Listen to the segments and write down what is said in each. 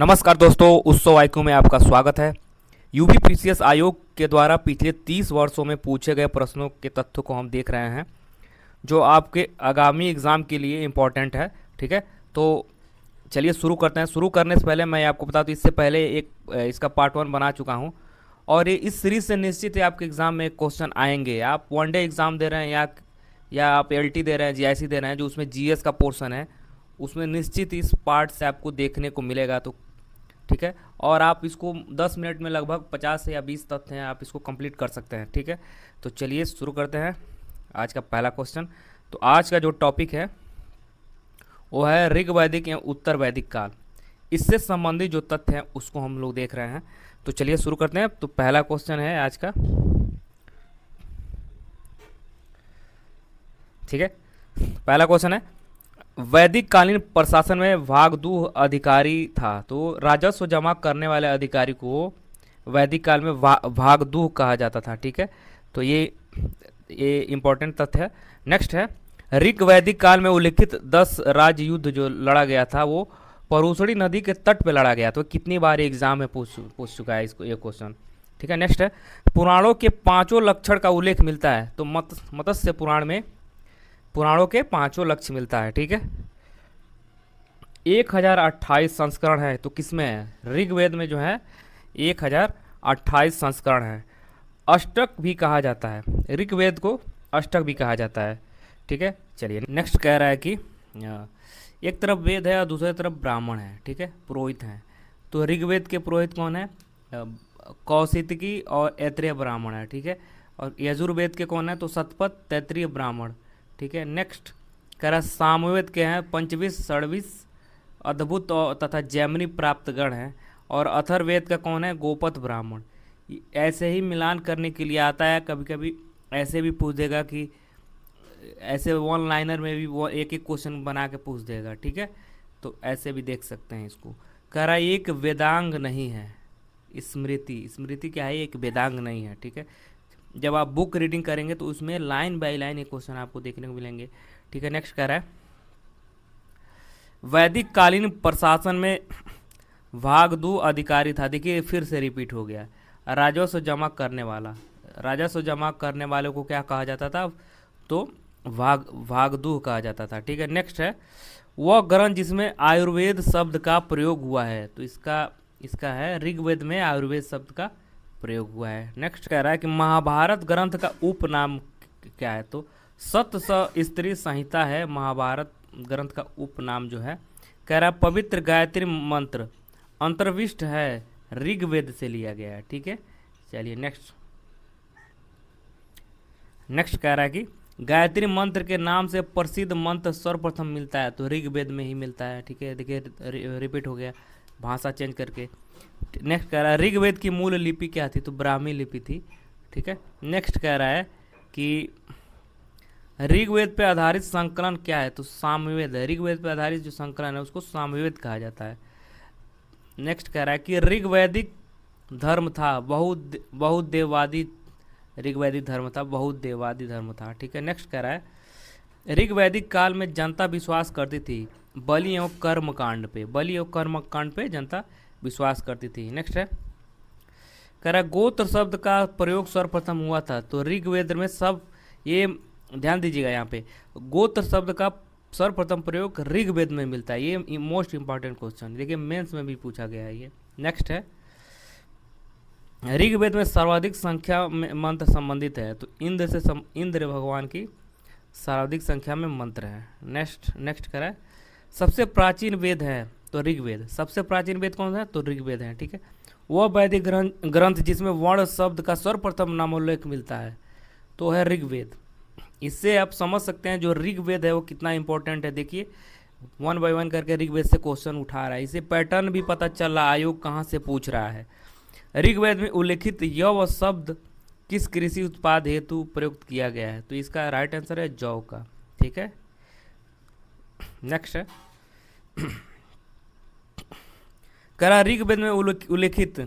नमस्कार दोस्तों, उत्सव आईक्यू में आपका स्वागत है। यूपीपीसीएस आयोग के द्वारा पिछले 30 वर्षों में पूछे गए प्रश्नों के तथ्यों को हम देख रहे हैं, जो आपके आगामी एग्ज़ाम के लिए इम्पोर्टेंट है। ठीक है, तो चलिए शुरू करते हैं। शुरू करने से पहले मैं आपको बता दूं, इससे पहले एक इसका पार्ट 1 बना चुका हूं, और ये इस सीरीज से निश्चित है आपके एग्ज़ाम में क्वेश्चन आएंगे। आप वनडे एग्ज़ाम दे रहे हैं या आप एलटी दे रहे हैं, जीआईसी दे रहे हैं, जो उसमें जीएस का पोर्शन है, उसमें निश्चित इस पार्ट से आपको देखने को मिलेगा। तो ठीक है, और आप इसको 10 मिनट में लगभग 50 या 20 तथ्य हैं, आप इसको कंप्लीट कर सकते हैं। ठीक है, तो चलिए शुरू करते हैं आज का पहला क्वेश्चन। तो आज का जो टॉपिक है वो है ऋग वैदिक या उत्तर वैदिक काल। इससे संबंधित जो तथ्य हैं उसको हम लोग देख रहे हैं। तो चलिए शुरू करते हैं। तो पहला क्वेश्चन है आज का, ठीक है, पहला क्वेश्चन है, वैदिक कालीन प्रशासन में भागदूह अधिकारी था। तो राजस्व जमा करने वाले अधिकारी को वैदिक काल में भागदूह कहा जाता था। ठीक है, तो ये इंपॉर्टेंट तथ्य है। नेक्स्ट है, ऋग वैदिक काल में उल्लिखित 10 राज्य युद्ध जो लड़ा गया था वो परुसड़ी नदी के तट पे लड़ा गया। तो कितनी बार एग्जाम में पूछ चुका है इसको ये क्वेश्चन। ठीक है, नेक्स्ट है, पुराणों के 5 लक्षण का उल्लेख मिलता है। तो मत्स्य पुराण में पुराणों के 5 लक्ष्य मिलता है। ठीक है, 1028 संस्करण है। तो किसमें है? ऋग्वेद में जो है 1028 संस्करण है। अष्टक भी कहा जाता है, ऋग्वेद को अष्टक भी कहा जाता है। ठीक है, चलिए नेक्स्ट कह रहा है कि एक तरफ वेद है और दूसरी तरफ ब्राह्मण है। ठीक है, पुरोहित हैं। तो ऋग्वेद के पुरोहित कौन है? कौशितकी और ऐत्रेय ब्राह्मण है। ठीक है, और यजुर्वेद के कौन है? तो शतपथ तैत्रीय ब्राह्मण। ठीक है, नेक्स्ट कह रहा है सामवेद के हैं पंचविश षड्विश अद्भुत तथा जैमिनी प्राप्त गण हैं। और अथर्ववेद का कौन है? गोपथ ब्राह्मण। ऐसे ही मिलान करने के लिए आता है, कभी कभी ऐसे भी पूछ देगा कि ऐसे वन लाइनर में भी वो एक एक क्वेश्चन बना के पूछ देगा। ठीक है, तो ऐसे भी देख सकते हैं इसको। कह रहा है एक वेदांग नहीं है स्मृति। स्मृति क्या है? एक वेदांग नहीं है। ठीक है, जब आप बुक रीडिंग करेंगे तो उसमें लाइन बाय लाइन एक क्वेश्चन आपको देखने को मिलेंगे। ठीक है, नेक्स्ट कह रहा है, वैदिक कालीन प्रशासन में भागदू अधिकारी था। देखिए फिर से रिपीट हो गया। राजस्व जमा करने वाला, राजस्व जमा करने वाले को क्या कहा जाता था? तो भागदूह कहा जाता था। ठीक है, नेक्स्ट है, वह ग्रंथ जिसमें आयुर्वेद शब्द का प्रयोग हुआ है। तो इसका है ऋग्वेद में आयुर्वेद शब्द का प्रयोग हुआ है। नेक्स्ट कह रहा है कि महाभारत ग्रंथ का उपनाम क्या है? तो सत स्त्री संहिता है महाभारत ग्रंथ का उपनाम जो है। कह रहा है पवित्र गायत्री मंत्र अंतर्विष्ट है, ऋग्वेद से लिया गया है। ठीक है, चलिए नेक्स्ट कह रहा है कि गायत्री मंत्र के नाम से प्रसिद्ध मंत्र सर्वप्रथम मिलता है। तो ऋग्वेद में ही मिलता है। ठीक है, देखिए रिपीट हो गया, भाषा चेंज करके। नेक्स्ट कह रहा है ऋग्वेद की मूल लिपि क्या थी? तो ब्राह्मी लिपि थी। ठीक है, नेक्स्ट कह रहा है कि ऋग्वेद पे आधारित संकलन क्या है? तो सामवेद है। ऋग्वेद पे आधारित जो संकलन है उसको सामवेद कहा जाता है। नेक्स्ट कह रहा है कि ऋग्वैदिक धर्म था बहुत देववादी, ऋग्वैदिक धर्म था, बहुत देववादी धर्म था। ठीक है, नेक्स्ट कह रहा है ऋग्वैदिक काल में जनता विश्वास करती थी बलि एवं कर्मकांड पे, बलि एवं कर्मकांड पे जनता विश्वास करती थी। नेक्स्ट है, कह रहा है गोत्र शब्द का प्रयोग सर्वप्रथम हुआ था। तो ऋग्वेद में सब, ये ध्यान दीजिएगा यहाँ पे, गोत्र शब्द का सर्वप्रथम प्रयोग ऋग्वेद में मिलता है। ये मोस्ट इंपॉर्टेंट क्वेश्चन, देखिए मेंस में भी पूछा गया है ये। नेक्स्ट है, ऋग्वेद में सर्वाधिक संख्या में मंत्र संबंधित है। तो इंद्र भगवान की सर्वाधिक संख्या में मंत्र है। नेक्स्ट कह रहा है सबसे प्राचीन वेद है। तो ऋग्वेद। सबसे प्राचीन वेद कौन सा है? तो ऋग्वेद है। ठीक है, वह वैदिक ग्रंथ जिसमें वर्ण शब्द का सर्वप्रथम नामोल्लेख मिलता है तो है ऋग्वेद। इससे आप समझ सकते हैं जो ऋग्वेद है वो कितना इंपॉर्टेंट है। देखिए 1 बाय 1 करके ऋग्वेद से क्वेश्चन उठा रहा है। इसे पैटर्न भी पता चल रहा है आयोग कहाँ से पूछ रहा है। ऋग्वेद में उल्लिखित यव शब्द किस कृषि उत्पाद हेतु प्रयुक्त किया गया है? तो इसका राइट आंसर है जौ का। ठीक है, नेक्स्ट है, करा ऋग्वेद में उल्लिखित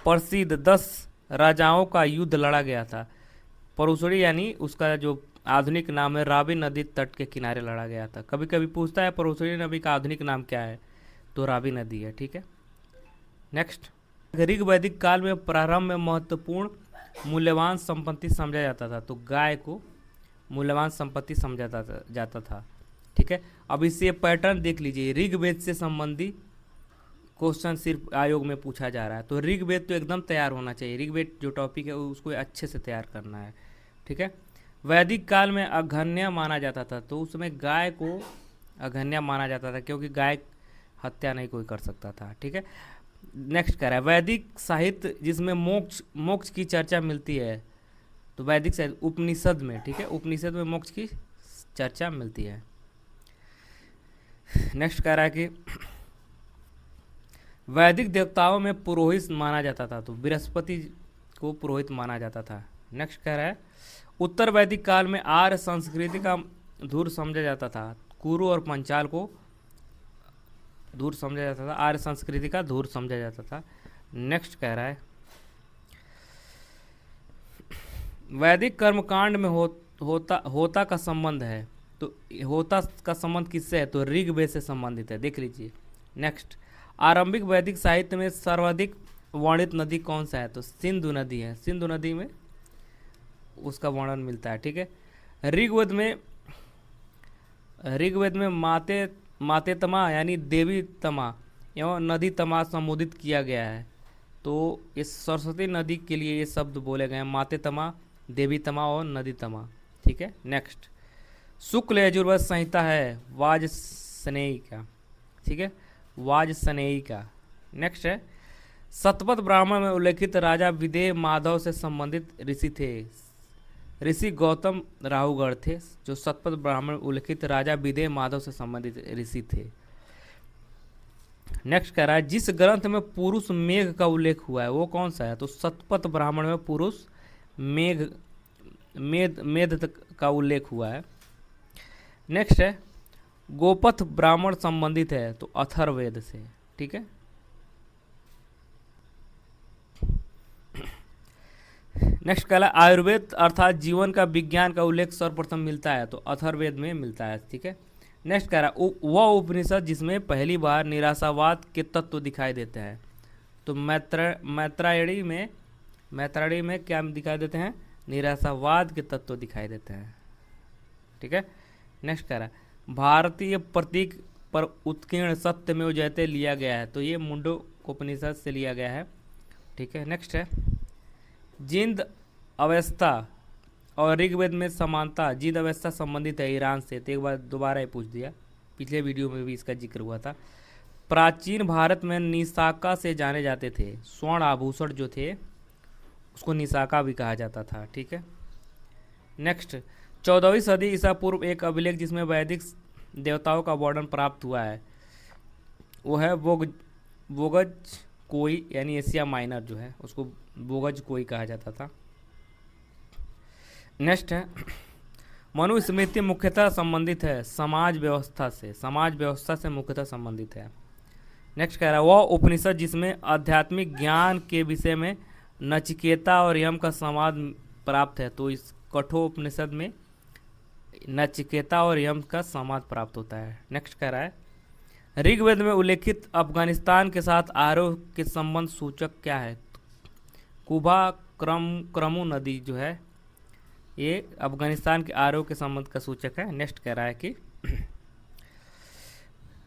प्रसिद्ध 10 राजाओं का युद्ध लड़ा गया था। परुसड़ी यानी उसका जो आधुनिक नाम है रावी नदी तट के किनारे लड़ा गया था। कभी कभी पूछता है परुसड़ी नदी का आधुनिक नाम क्या है? तो रावी नदी है। ठीक है, नेक्स्ट, ऋग वैदिक काल में प्रारंभ में महत्वपूर्ण मूल्यवान संपत्ति समझा जाता था। तो गाय को मूल्यवान संपत्ति समझा जाता था। ठीक है, अब इससे पैटर्न देख लीजिए, ऋग्वेद से संबंधी क्वेश्चन सिर्फ आयोग में पूछा जा रहा है। तो ऋग्वेद तो एकदम तैयार होना चाहिए, ऋग्वेद जो टॉपिक है उसको अच्छे से तैयार करना है। ठीक है, वैदिक काल में अघन्य माना जाता था। तो उसमें गाय को अघन्य माना जाता था क्योंकि गाय हत्या नहीं कोई कर सकता था। ठीक है, नेक्स्ट कह रहा है वैदिक साहित्य जिसमें मोक्ष मोक्ष की चर्चा मिलती है। तो वैदिक साहित्य उपनिषद में, ठीक है, उपनिषद में मोक्ष की चर्चा मिलती है। नेक्स्ट कह रहा है कि वैदिक देवताओं में पुरोहित माना जाता था। तो बृहस्पति को पुरोहित माना जाता था। नेक्स्ट कह रहा है उत्तर वैदिक काल में आर्य संस्कृति का धूर समझा जाता था। कुरु और पंचाल को धूर समझा जाता था, आर्य संस्कृति का धूर समझा जाता था। नेक्स्ट कह रहा है वैदिक कर्मकांड में होता का संबंध है। तो होता का संबंध किससे है? तो ऋग्वेद से संबंधित है, देख लीजिए। नेक्स्ट, आरंभिक वैदिक साहित्य में सर्वाधिक वर्णित नदी कौन सा है? तो सिंधु नदी है, सिंधु नदी में उसका वर्णन मिलता है। ठीक है, ऋग्वेद में माते तमा यानी देवी तमा एवं नदी तमा संबोधित किया गया है। तो इस सरस्वती नदी के लिए ये शब्द बोले गए हैं, माते तमा, देवी तमा और नदी तमा। ठीक है, नेक्स्ट, शुक्ल यजुर्वेद संहिता है वाजस्नेयी का। ठीक है, वाजस्नेयी का। नेक्स्ट है शतपथ ब्राह्मण में उल्लेखित राजा विदेह माधव से संबंधित ऋषि थे। ऋषि गौतम राहुगढ़ थे, जो शतपथ ब्राह्मण में उल्लेखित राजा विदेह माधव से संबंधित ऋषि थे। नेक्स्ट कह रहा है जिस ग्रंथ में पुरुष मेघ का उल्लेख हुआ है वो कौन सा है? तो शतपथ ब्राह्मण में पुरुष मेध का उल्लेख हुआ है। नेक्स्ट है गोपथ ब्राह्मण संबंधित है, तो अथर्ववेद से। ठीक है, नेक्स्ट कहला आयुर्वेद अर्थात जीवन का विज्ञान का उल्लेख सर्वप्रथम मिलता है, तो अथर्ववेद में मिलता है। ठीक है, नेक्स्ट कह रहा वह उपनिषद जिसमें पहली बार निराशावाद के तत्व दिखाई देते हैं। तो मैत्रायणी में क्या दिखाई देते हैं? निराशावाद के तत्व दिखाई देते हैं। ठीक है, नेक्स्ट कह रहा है भारतीय प्रतीक पर उत्कीर्ण सत्यमेव जयते लिया गया है। तो ये मुंडकोपनिषद से लिया गया है। ठीक है, नेक्स्ट है जिंद अवस्था और ऋग्वेद में समानता। जिंद अवस्था संबंधित है ईरान से। तो एक बार दोबारा ही पूछ दिया, पिछले वीडियो में भी इसका जिक्र हुआ था। प्राचीन भारत में निशाका से जाने जाते थे। स्वर्ण आभूषण जो थे उसको निशाका भी कहा जाता था। ठीक है, नेक्स्ट 14वीं सदी ईसा पूर्व एक अभिलेख जिसमें वैदिक देवताओं का वर्णन प्राप्त हुआ है वो है बोगज कोई, यानी एशिया माइनर जो है उसको बोगज कोई कहा जाता था। नेक्स्ट है मनुस्मृति मुख्यतः संबंधित है समाज व्यवस्था से मुख्यतः संबंधित है। नेक्स्ट कह रहा है वह उपनिषद जिसमें आध्यात्मिक ज्ञान के विषय में नचिकेता और यम का संवाद प्राप्त है। तो इस कठोपनिषद में नचिकेता और यम का संवाद प्राप्त होता है। नेक्स्ट कह रहा है ऋग्वेद में उल्लेखित अफगानिस्तान के साथ आरोह के संबंध सूचक क्या है? कुबा क्रमु नदी जो है ये अफगानिस्तान के आरोह के संबंध का सूचक है। नेक्स्ट कह रहा है कि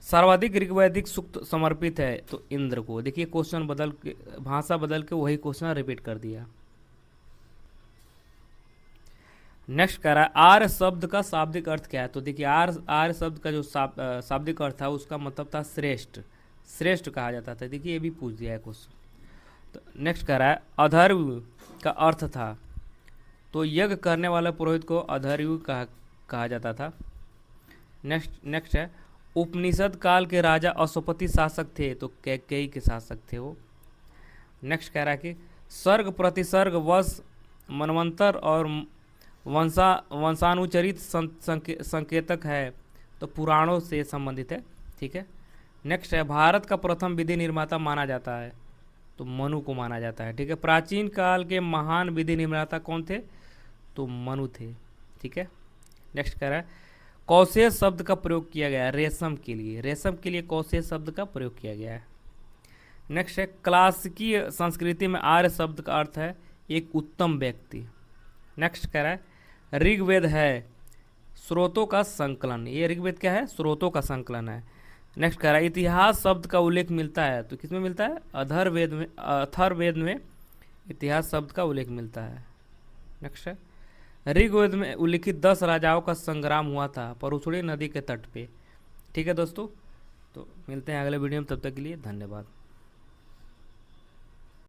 सर्वाधिक ऋग्वैदिक सूक्त समर्पित है तो इंद्र को। देखिए क्वेश्चन बदल के, भाषा बदल के वही क्वेश्चन रिपीट कर दिया। नेक्स्ट कह रहा है आर्य शब्द का शाब्दिक अर्थ क्या है? तो देखिए आर्य शब्द का जो शाब्दिक अर्थ था उसका मतलब था श्रेष्ठ कहा जाता था। देखिए ये भी पूछ दिया है क्वेश्चन। तो नेक्स्ट कह रहा है अधर्व का अर्थ था, तो यज्ञ करने वाला पुरोहित को अधर्व कहा जाता था। नेक्स्ट है उपनिषद काल के राजा अश्वपति शासक थे, तो कैकेयी के शासक थे वो। नेक्स्ट कह रहा है कि सर्ग प्रतिसर्ग वश मनवंतर और वंशानुचरित संकेतक है, तो पुराणों से संबंधित है। ठीक है, नेक्स्ट है भारत का प्रथम विधि निर्माता माना जाता है, तो मनु को माना जाता है। ठीक है, प्राचीन काल के महान विधि निर्माता कौन थे? तो मनु थे। ठीक है, नेक्स्ट कह रहा है कौशेय शब्द का प्रयोग किया गया है रेशम के लिए कौशेय शब्द का प्रयोग किया गया है। नेक्स्ट है क्लासिकीय संस्कृति में आर्य शब्द का अर्थ है एक उत्तम व्यक्ति। नेक्स्ट कह रहा है ऋग्वेद है स्रोतों का संकलन। ये ऋग्वेद क्या है? स्रोतों का संकलन है। नेक्स्ट कह रहा है इतिहास शब्द का उल्लेख मिलता है, तो किसमें मिलता है? अथर्ववेद में इतिहास शब्द का उल्लेख मिलता है। नेक्स्ट है ऋग्वेद में उल्लिखित 10 राजाओं का संग्राम हुआ था परुछड़ी नदी के तट पे। ठीक है दोस्तों, तो मिलते हैं अगले वीडियो में, तब तक के लिए धन्यवाद।